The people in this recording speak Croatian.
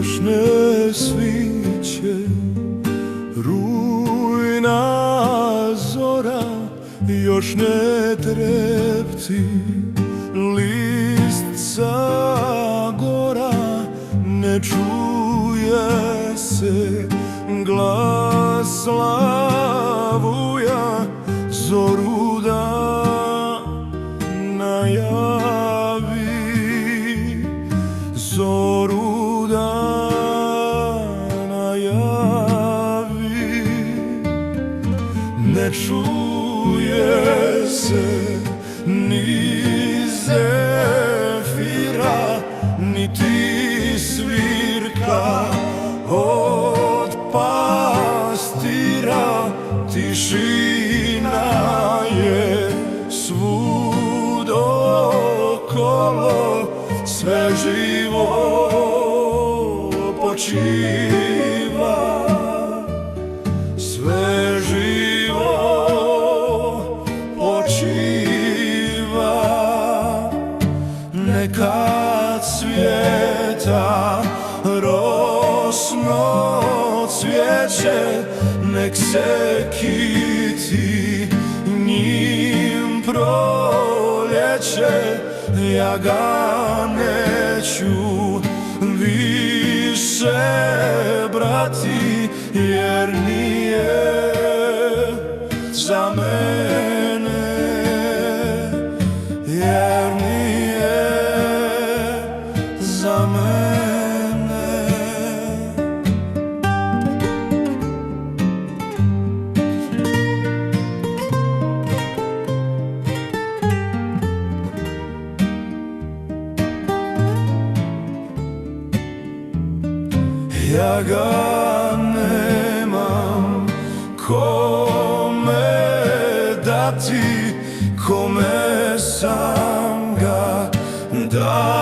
još ne sviće, rujna zora još ne trepti, list sa gora ne čuje se, glas lavuja zoru da najavi, zoru da najavi. Ne čuje se ni zefira, niti svirka od pastira. Tišina je svud okolo, sve živo počiva, sve živo počiva. Neka cvjeta rosno cvijeće, nek se kiti njim proljeće. Ja ga neću više brati, jer nije za mene, jer nije za mene. Ja ga nemam kome dati, kome sam ga dao.